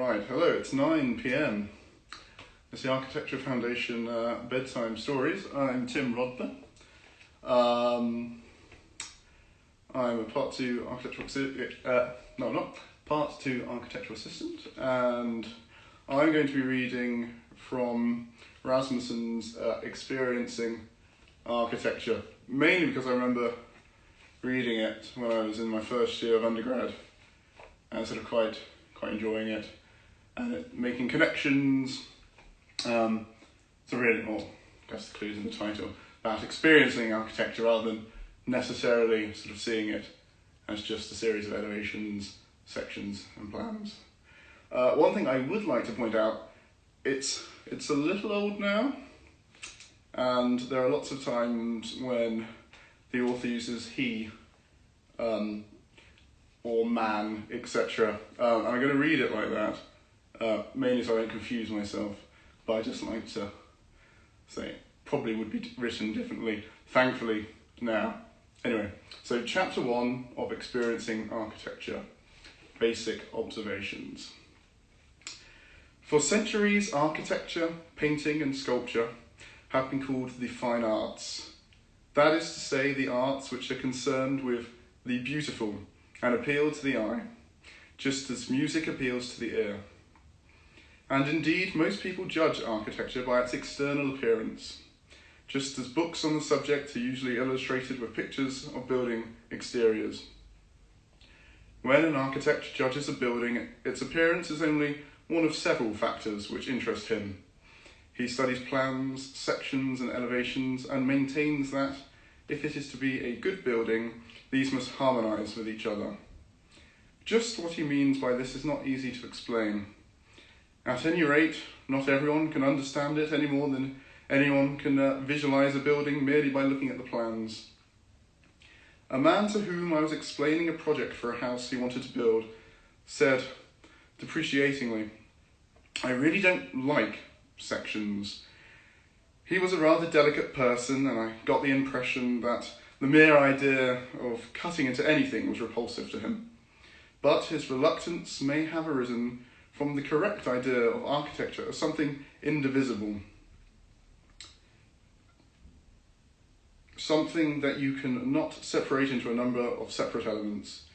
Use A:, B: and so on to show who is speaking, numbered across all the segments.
A: Right, hello, it's 9 p.m. It's the Architecture Foundation Bedtime Stories. I'm Tim Rodber. I'm a Part 2 architectural assistant, and I'm going to be reading from Rasmussen's Experiencing Architecture, mainly because I remember reading it when I was in my first year of undergrad and sort of quite enjoying it and making connections. So really, I guess the clue's in the title, about experiencing architecture rather than necessarily sort of seeing it as just a series of elevations, sections and plans. One thing I would like to point out, it's a little old now, and there are lots of times when the author uses he, or man, etc. I'm going to read it like that, mainly so I don't confuse myself, but I just like to say it probably would be written differently, thankfully, now. Anyway, so chapter 1 of Experiencing Architecture, Basic Observations. For centuries, architecture, painting and sculpture have been called the fine arts. That is to say, the arts which are concerned with the beautiful and appeal to the eye, just as music appeals to the ear. And indeed, most people judge architecture by its external appearance, just as books on the subject are usually illustrated with pictures of building exteriors. When an architect judges a building, its appearance is only one of several factors which interest him. He studies plans, sections and elevations, and maintains that, if it is to be a good building, these must harmonise with each other. Just what he means by this is not easy to explain. At any rate, not everyone can understand it any more than anyone can visualise a building merely by looking at the plans. A man to whom I was explaining a project for a house he wanted to build said, depreciatingly, "I really don't like sections." He was a rather delicate person, and I got the impression that the mere idea of cutting into anything was repulsive to him. But his reluctance may have arisen from the correct idea of architecture as something indivisible. Something that you can not separate into a number of separate elements.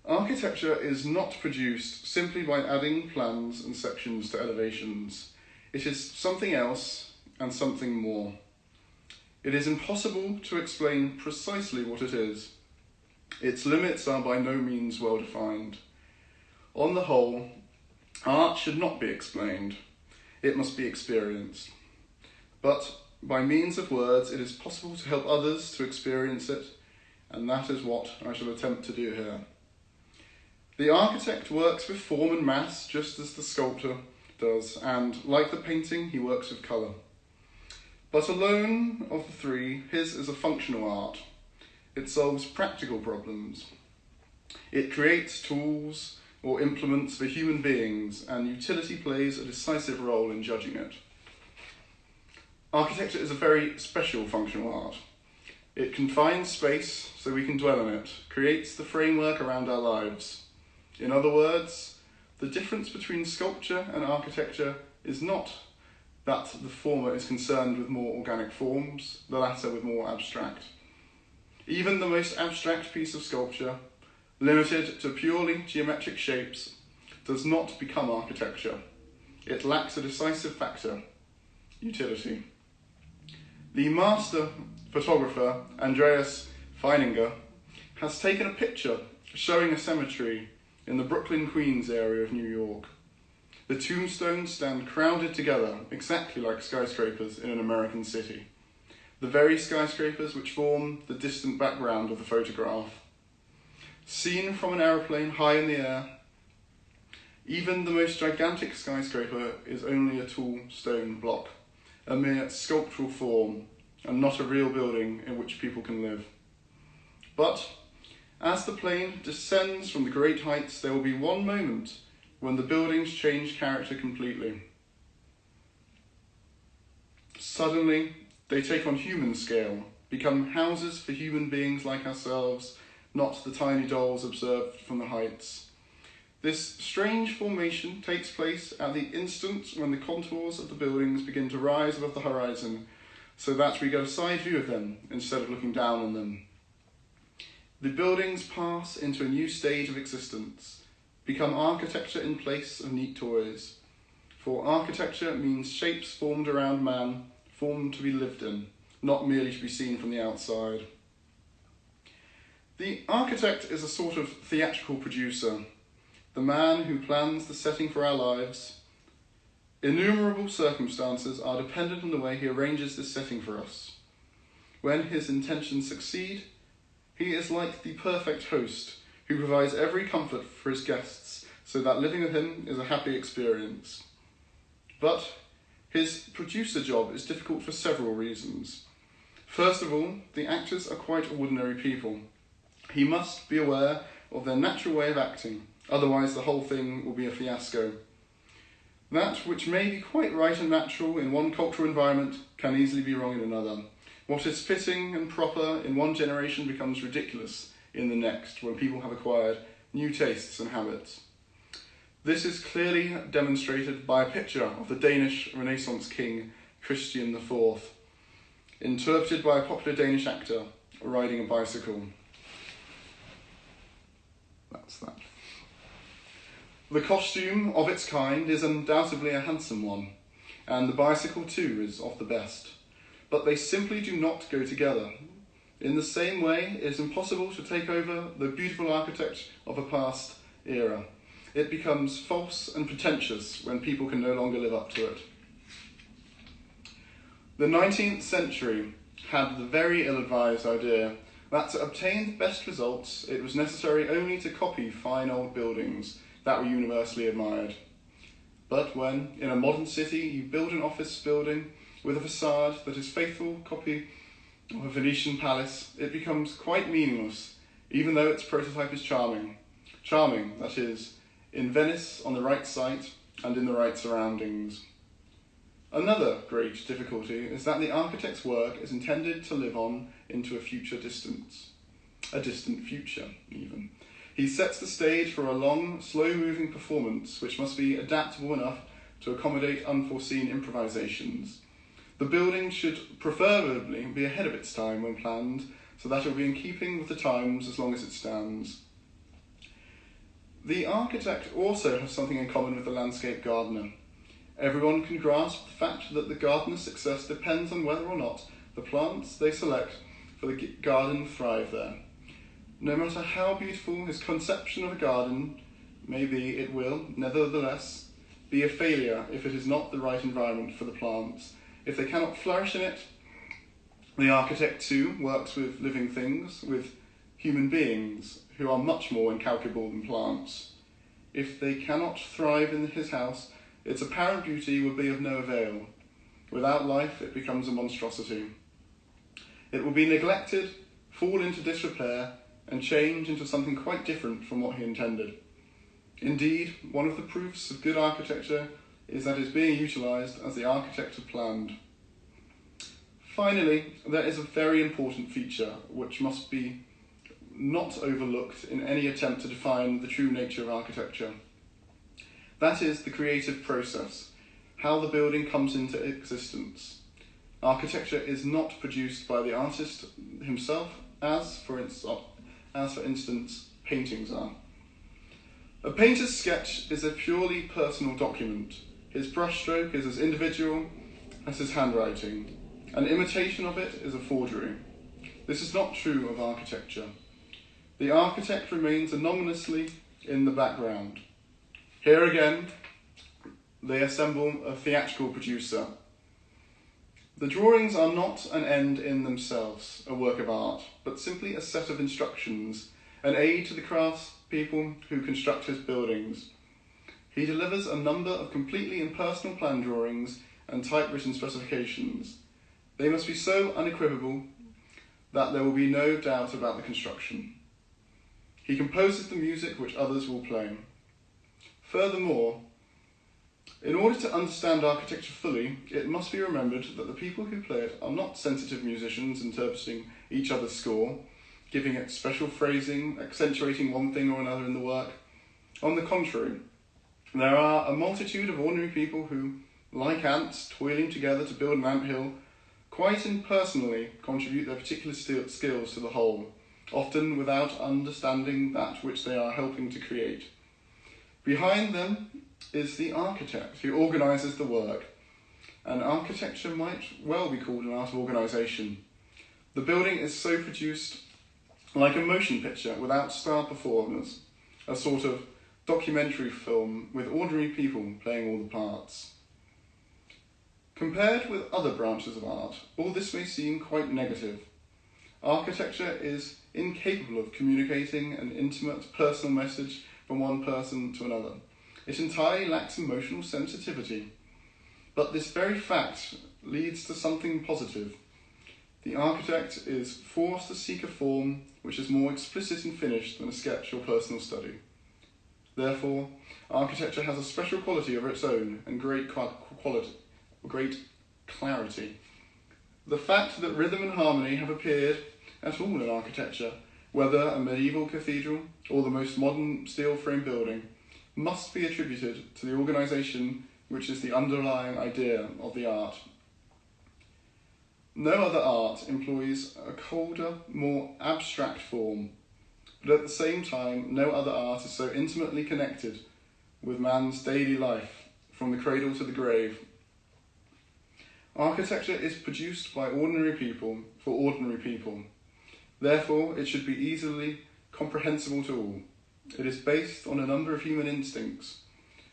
A: Architecture is not produced simply by adding plans and sections to elevations. It is something else and something more. It is impossible to explain precisely what it is. Its limits are by no means well defined. On the whole, art should not be explained. It must be experienced. But by means of words, it is possible to help others to experience it, and that is what I shall attempt to do here. The architect works with form and mass just as the sculptor does, and like the painting, he works with colour. But alone of the three, his is a functional art. It solves practical problems. It creates tools or implements for human beings, and utility plays a decisive role in judging it. Architecture is a very special functional art. It confines space so we can dwell in it, creates the framework around our lives. In other words, the difference between sculpture and architecture is not that the former is concerned with more organic forms, the latter with more abstract. Even the most abstract piece of sculpture, limited to purely geometric shapes, does not become architecture. It lacks a decisive factor, utility. The master photographer, Andreas Feininger, has taken a picture showing a cemetery in the Brooklyn, Queens area of New York. The tombstones stand crowded together, exactly like skyscrapers in an American city. The very skyscrapers which form the distant background of the photograph. Seen from an aeroplane high in the air, even the most gigantic skyscraper is only a tall stone block, a mere sculptural form, and not a real building in which people can live. But as the plane descends from the great heights, there will be one moment when the buildings change character completely. Suddenly, they take on human scale, become houses for human beings like ourselves, not the tiny dolls observed from the heights. This strange formation takes place at the instant when the contours of the buildings begin to rise above the horizon, so that we get a side view of them instead of looking down on them. The buildings pass into a new stage of existence, become architecture in place of neat toys. For architecture means shapes formed around man, formed to be lived in, not merely to be seen from the outside. The architect is a sort of theatrical producer, the man who plans the setting for our lives. Innumerable circumstances are dependent on the way he arranges this setting for us. When his intentions succeed, he is like the perfect host who provides every comfort for his guests so that living with him is a happy experience. But his producer job is difficult for several reasons. First of all, the actors are quite ordinary people. He must be aware of their natural way of acting, otherwise the whole thing will be a fiasco. That which may be quite right and natural in one cultural environment can easily be wrong in another. What is fitting and proper in one generation becomes ridiculous in the next, when people have acquired new tastes and habits. This is clearly demonstrated by a picture of the Danish Renaissance king Christian IV, interpreted by a popular Danish actor riding a bicycle. That's that. The costume of its kind is undoubtedly a handsome one, and the bicycle too is of the best, but they simply do not go together. In the same way, it is impossible to take over the beautiful architecture of a past era. It becomes false and pretentious when people can no longer live up to it. The 19th century had the very ill-advised idea that to obtain the best results, it was necessary only to copy fine old buildings that were universally admired. But when, in a modern city, you build an office building with a facade that is a faithful copy of a Venetian palace, it becomes quite meaningless, even though its prototype is charming. Charming, that is, in Venice on the right site and in the right surroundings. Another great difficulty is that the architect's work is intended to live on into a future distance, a distant future even. He sets the stage for a long, slow-moving performance which must be adaptable enough to accommodate unforeseen improvisations. The building should preferably be ahead of its time when planned, so that it will be in keeping with the times as long as it stands. The architect also has something in common with the landscape gardener. Everyone can grasp the fact that the gardener's success depends on whether or not the plants they select for the garden thrive there. No matter how beautiful his conception of a garden may be, it will, nevertheless, be a failure if it is not the right environment for the plants. If they cannot flourish in it, the architect too works with living things, with human beings, who are much more incalculable than plants. If they cannot thrive in his house, its apparent beauty will be of no avail. Without life, it becomes a monstrosity. It will be neglected, fall into disrepair, and change into something quite different from what he intended. Indeed, one of the proofs of good architecture is that it is being utilised as the architect had planned. Finally, there is a very important feature which must be not overlooked in any attempt to define the true nature of architecture. That is the creative process, how the building comes into existence. Architecture is not produced by the artist himself, as for instance, paintings are. A painter's sketch is a purely personal document. His brushstroke is as individual as his handwriting. An imitation of it is a forgery. This is not true of architecture. The architect remains anonymously in the background. Here again, they assemble a theatrical producer. The drawings are not an end in themselves, a work of art, but simply a set of instructions, an aid to the craftspeople who construct his buildings. He delivers a number of completely impersonal plan drawings and typewritten specifications. They must be so unequivocal that there will be no doubt about the construction. He composes the music which others will play. Furthermore, in order to understand architecture fully, it must be remembered that the people who play it are not sensitive musicians interpreting each other's score, giving it special phrasing, accentuating one thing or another in the work. On the contrary, there are a multitude of ordinary people who, like ants toiling together to build an anthill, quite impersonally contribute their particular skills to the whole, often without understanding that which they are helping to create. Behind them is the architect who organises the work, and architecture might well be called an art of organisation. The building is so produced like a motion picture without star performers, a sort of documentary film with ordinary people playing all the parts. Compared with other branches of art, all this may seem quite negative. Architecture is incapable of communicating an intimate personal message from one person to another. It entirely lacks emotional sensitivity. But this very fact leads to something positive. The architect is forced to seek a form which is more explicit and finished than a sketch or personal study. Therefore, architecture has a special quality of its own and great clarity. The fact that rhythm and harmony have appeared at all in architecture, whether a medieval cathedral or the most modern steel frame building, must be attributed to the organisation which is the underlying idea of the art. No other art employs a colder, more abstract form, but at the same time, no other art is so intimately connected with man's daily life, from the cradle to the grave. Architecture is produced by ordinary people for ordinary people. Therefore, it should be easily comprehensible to all. It is based on a number of human instincts,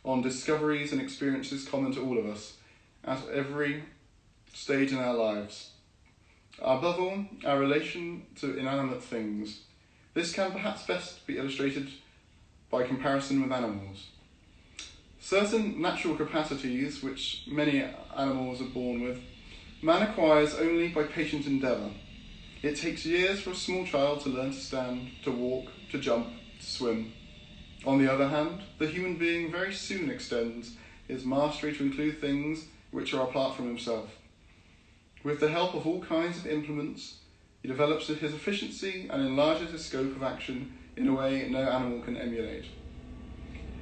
A: on discoveries and experiences common to all of us, at every stage in our lives. Above all, our relation to inanimate things. This can perhaps best be illustrated by comparison with animals. Certain natural capacities, which many animals are born with, man acquires only by patient endeavour. It takes years for a small child to learn to stand, to walk, to jump, to swim. On the other hand, the human being very soon extends his mastery to include things which are apart from himself. With the help of all kinds of implements, he develops his efficiency and enlarges his scope of action in a way no animal can emulate.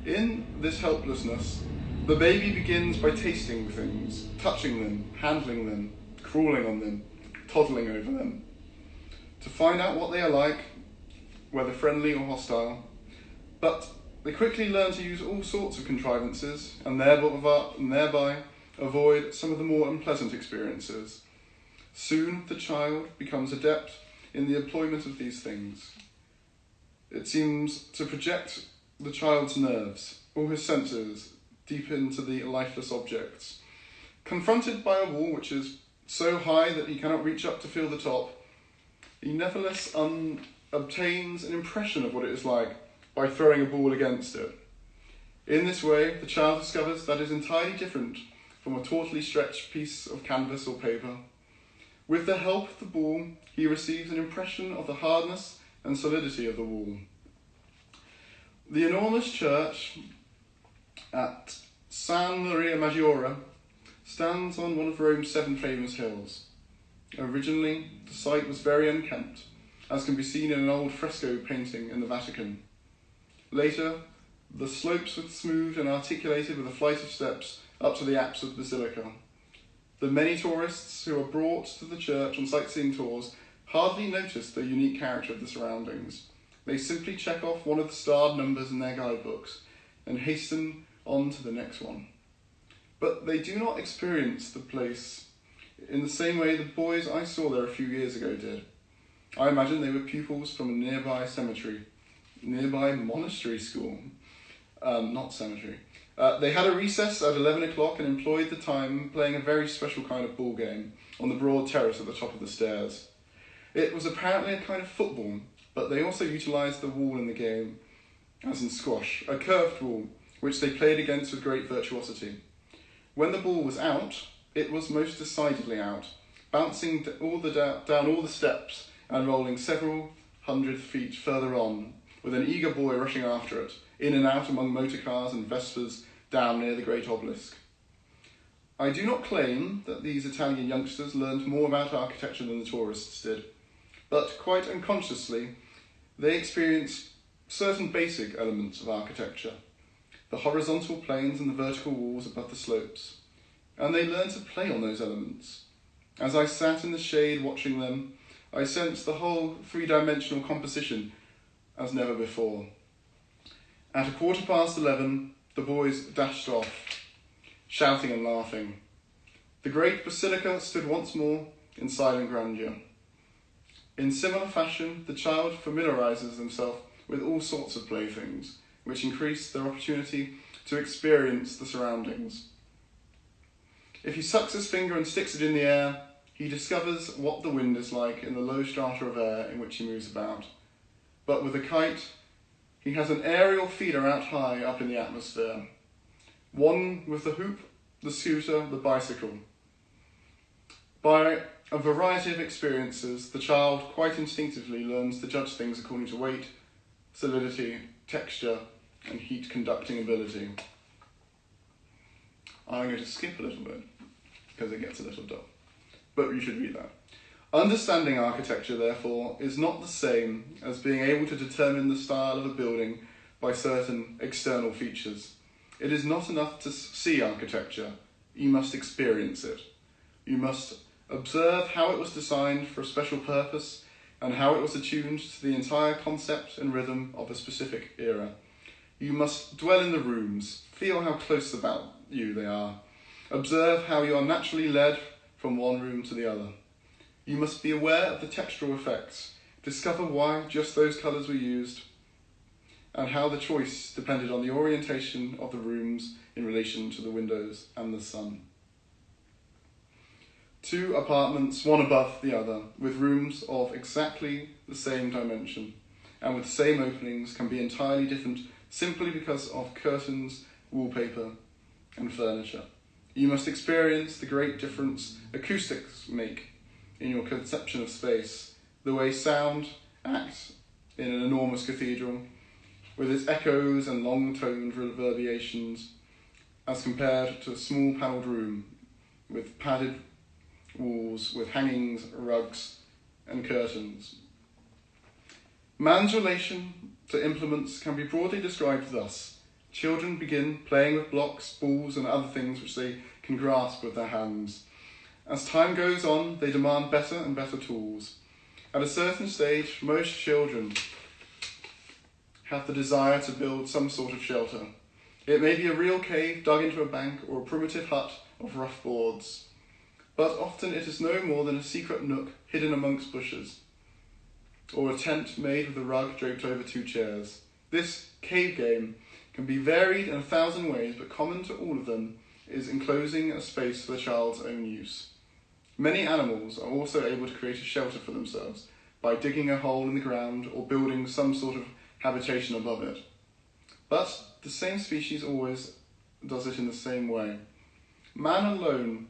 A: In this helplessness, the baby begins by tasting things, touching them, handling them, crawling on them, toddling over them, to find out what they are like, whether friendly or hostile. But they quickly learn to use all sorts of contrivances and thereby avoid some of the more unpleasant experiences. Soon the child becomes adept in the employment of these things. It seems to project the child's nerves, all his senses, deep into the lifeless objects. Confronted by a wall which is so high that he cannot reach up to feel the top, he nevertheless obtains an impression of what it is like by throwing a ball against it. In this way, the child discovers that it is entirely different from a tautly stretched piece of canvas or paper. With the help of the ball, he receives an impression of the hardness and solidity of the wall. The enormous church at San Maria Maggiore stands on one of Rome's 7 famous hills. Originally, the site was very unkempt, as can be seen in an old fresco painting in the Vatican. Later, the slopes were smoothed and articulated with a flight of steps up to the apse of the basilica. The many tourists who are brought to the church on sightseeing tours hardly notice the unique character of the surroundings. They simply check off one of the starred numbers in their guidebooks and hasten on to the next one. But they do not experience the place in the same way the boys I saw there a few years ago did. I imagine they were pupils from a nearby monastery school, not cemetery. They had a recess at 11 o'clock and employed the time playing a very special kind of ball game on the broad terrace at the top of the stairs. It was apparently a kind of football, but they also utilised the wall in the game, as in squash, a curved wall, which they played against with great virtuosity. When the ball was out, it was most decidedly out, bouncing down all the steps and rolling several hundred feet further on, with an eager boy rushing after it, in and out among motor cars and Vespers down near the great obelisk. I do not claim that these Italian youngsters learned more about architecture than the tourists did, but quite unconsciously they experienced certain basic elements of architecture, the horizontal planes and the vertical walls above the slopes, and they learn to play on those elements. As I sat in the shade watching them, I sensed the whole three-dimensional composition as never before. At 11:15, the boys dashed off, shouting and laughing. The great basilica stood once more in silent grandeur. In similar fashion, the child familiarises himself with all sorts of playthings, which increase their opportunity to experience the surroundings. If he sucks his finger and sticks it in the air, he discovers what the wind is like in the low strata of air in which he moves about. But with a kite, he has an aerial feeder out high up in the atmosphere. One with the hoop, the scooter, the bicycle. By a variety of experiences, the child quite instinctively learns to judge things according to weight, solidity, texture, and heat conducting ability. I'm going to skip a little bit because it gets a little dull, but you should read that. Understanding architecture, therefore, is not the same as being able to determine the style of a building by certain external features. It is not enough to see architecture, you must experience it. You must observe how it was designed for a special purpose and how it was attuned to the entire concept and rhythm of a specific era. You must dwell in the rooms, feel how close about you they are, observe how you are naturally led from one room to the other. You must be aware of the textural effects, discover why just those colours were used, and how the choice depended on the orientation of the rooms in relation to the windows and the sun. 2 apartments, one above the other, with rooms of exactly the same dimension and with the same openings, can be entirely different simply because of curtains, wallpaper, and furniture. You must experience the great difference acoustics make in your conception of space, the way sound acts in an enormous cathedral, with its echoes and long-toned reverberations, as compared to a small panelled room with padded walls, with hangings, rugs, and curtains. Man's relation to implements can be broadly described thus. Children begin playing with blocks, balls, and other things which they can grasp with their hands. As time goes on, they demand better and better tools. At a certain stage, most children have the desire to build some sort of shelter. It may be a real cave dug into a bank or a primitive hut of rough boards, but often it is no more than a secret nook hidden amongst bushes, or a tent made with a rug draped over 2 chairs. This cave game can be varied in 1,000 ways, but common to all of them is enclosing a space for the child's own use. Many animals are also able to create a shelter for themselves by digging a hole in the ground or building some sort of habitation above it. But the same species always does it in the same way. Man alone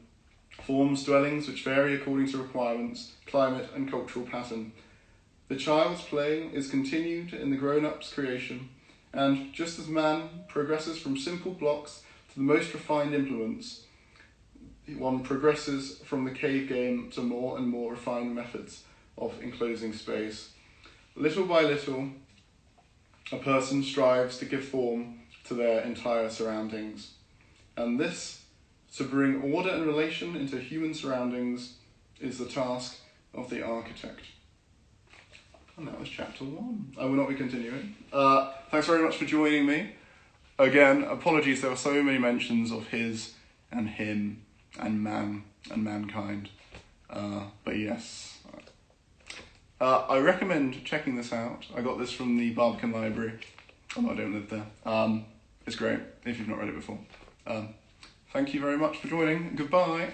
A: forms dwellings which vary according to requirements, climate, and cultural pattern. The child's play is continued in the grown-up's creation, and just as man progresses from simple blocks to the most refined implements, one progresses from the cave game to more and more refined methods of enclosing space. Little by little, a person strives to give form to their entire surroundings, and this, to bring order and relation into human surroundings, is the task of the architect. And that was chapter 1. I will not be continuing. Thanks very much for joining me. Again, apologies, there were so many mentions of his and him and man and mankind. But yes. I recommend checking this out. I got this from the Barbican Library, although I don't live there. It's great if you've not read it before. Thank you very much for joining. Goodbye.